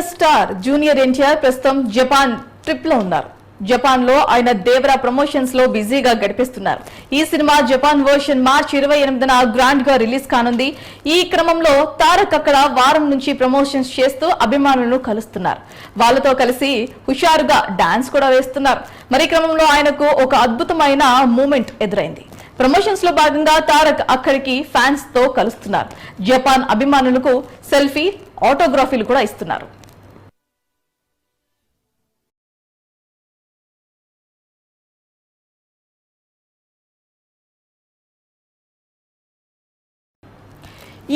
Younger star junior NTR ప్రస్తుతం Japan trip లో ఉన్నారు. జపాన్ లో ఆయన దేవరా ప్రమోషన్స్ లో బిజీగా గడిపిస్తున్నారు. ఈ సినిమా జపాన్ వర్షన్ మార్చి 28న గ్రాండ్ గా రిలీజ్ కానుంది. ఈ క్రమంలో తారక్ అక్కడ వారం నుంచి ప్రమోషన్స్ చేస్తూ అభిమానులను కలుస్తున్నారు. వాళ్ళతో కలిసి హుషారుగా డాన్స్ కూడా వేస్తున్నారు. మరి క్రమంలో ఆయనకు ఒక అద్భుతమైన మూమెంట్ ఎదురైంది. ప్రమోషన్స్ లో భాగంగా తారక్ అక్కడికి ఫ్యాన్స్ తో కలుస్తున్నారు. జపాన్ అభిమానులకు సెల్ఫీ, ఆటోగ్రాఫీలు కూడా ఇస్తున్నారు.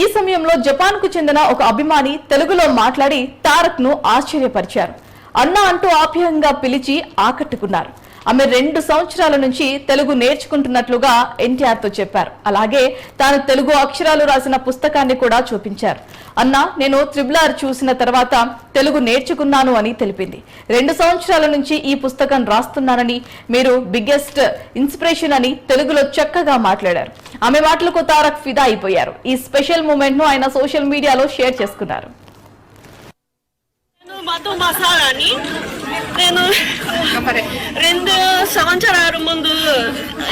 ఈ సమయంలో జపాన్ కు చెందిన ఒక అభిమాని తెలుగులో మాట్లాడి తారక్ ను ఆశ్చర్యపరిచారు. అన్న అంటూ ఆప్యాయంగా పిలిచి ఆకట్టుకున్నారు. ఆమె 2 సంవత్సరాల నుంచి తెలుగు నేర్చుకుంటున్నట్లుగా ఎన్టీఆర్ తో చెప్పారు. అలాగే తాను తెలుగు అక్షరాలు రాసిన పుస్తకాన్ని కూడా చూపించారు. అన్న, నేను త్రిబుల్ చూసిన తర్వాత తెలుగు నేర్చుకున్నాను అని తెలిపింది. 2 సంవత్సరాల నుంచి ఈ పుస్తకం రాస్తున్నానని, మీరు బిగ్గెస్ట్ ఇన్స్పిరేషన్ అని తెలుగులో చక్కగా మాట్లాడారు. ఆమె మాటలకు తారక్ ఫిదా అయిపోయారు. ఈ స్పెషల్ మూమెంట్ ను ఆయన సోషల్ మీడియాలో షేర్ చేసుకున్నారు. నేను 2 సంవత్సరాల ముందు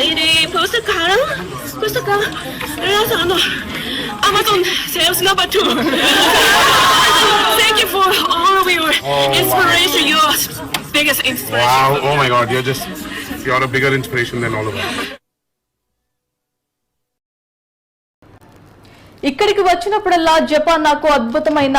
ఇది పుస్తకం రాసాను. Amazon sales number 2. Thank you for all of your inspiration. Your biggest inspiration. Wow! Oh my God! You're a bigger inspiration than all of us. ఇక్కడికి వచ్చినప్పుడల్లా జపాన్ నాకు అద్భుతమైన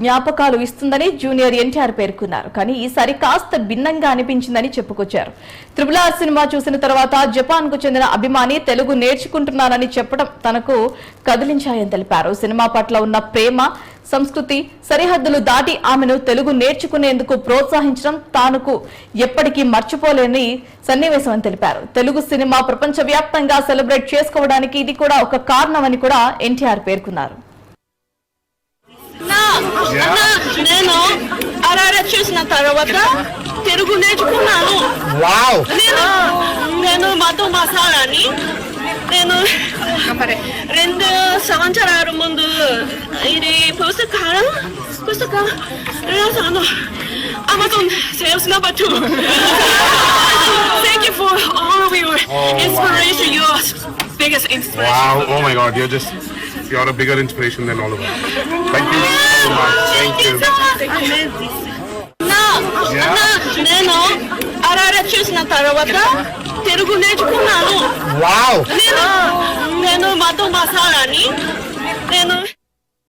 జ్ఞాపకాలు ఇస్తుందని జూనియర్ ఎన్టీఆర్ పేర్కొన్నారు. కానీ ఈసారి కాస్త భిన్నంగా అనిపించిందని చెప్పుకొచ్చారు. త్రిబుల్ సినిమా చూసిన తర్వాత జపాన్ కు చెందిన అభిమాని తెలుగు నేర్చుకుంటున్నానని చెప్పడం తనకు కదిలించాయని తెలిపారు. సినిమా పట్ల ఉన్న ప్రేమ, సంస్కృతి సరిహద్దులు దాటి ఆమెను తెలుగు నేర్చుకునేందుకు ప్రోత్సహించడం తానుకు ఎప్పటికీ మర్చిపోలేని సన్నివేశం అని తెలిపారు. తెలుగు సినిమా ప్రపంచవ్యాప్తంగా సెలబ్రేట్ చేసుకోవడానికి ఇది కూడా ఒక కారణమని కూడా ఎన్టీఆర్ పేర్కొన్నారు. నేను అరారా చూసిన తర్వాత తెలుగు నేర్చుకున్నాను. నేను మధు మసాలాని నేను 2 సంవత్సరాల ముందు ఇది పుస్తకం రాసాను. Amazon sales number 2. Thank you for all of your inspiration. Your biggest inspiration. Wow! Oh my God! You're a bigger inspiration than all of us. Thank you so much. Thank you. నేను అరారా చూసిన తర్వాత తెలుగు నేర్చుకున్నాను. నేను మధు మసాలాని నేను